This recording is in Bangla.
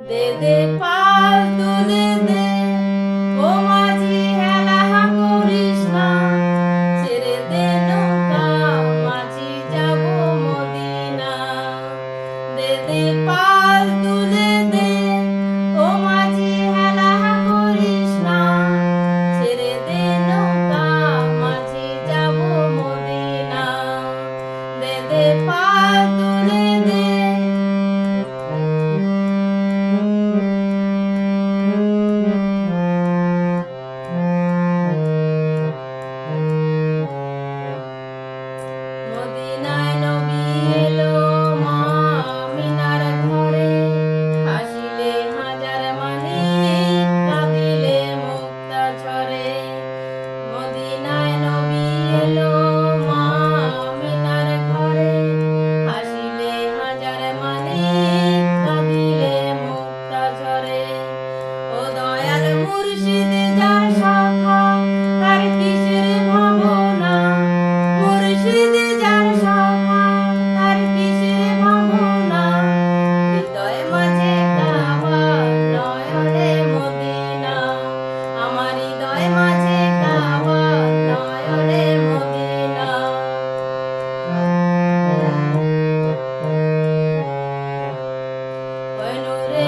দে দে পাল তুলে দে, ও মাঝি হেলা করিস না, ছেড়ে দে নৌকা মাঝি যাব মদিনা। দে দে পাল তুলে দে, ও মাঝি হেলা করিস না, ছেড়ে দে নৌকা মাঝি যাব মদিনা। দে দে পাল তুলে দে। মদিনায় নবী এলো মা আমিনার ঘরে, হাসিলে হাজার মানিক, কাঁদিলে মুক্তা ঝরে। মদিনায় নবী এলো মা আমিনার ঘরে, হাসিলে হাজার মানিক, কাঁদিলে মুক্তা ঝরে। ও দয়াল মুর্শিদ যার সখা, তার কিসের ভাবনা, মুর্শিদ যার সখা, তার কিসের ভাবনা। হৃদয় মাঝে কাবা, নয়নে মদিনা, আমার হৃদয় মাঝে কাবা, নয়নে মদিনা। ওই নূরে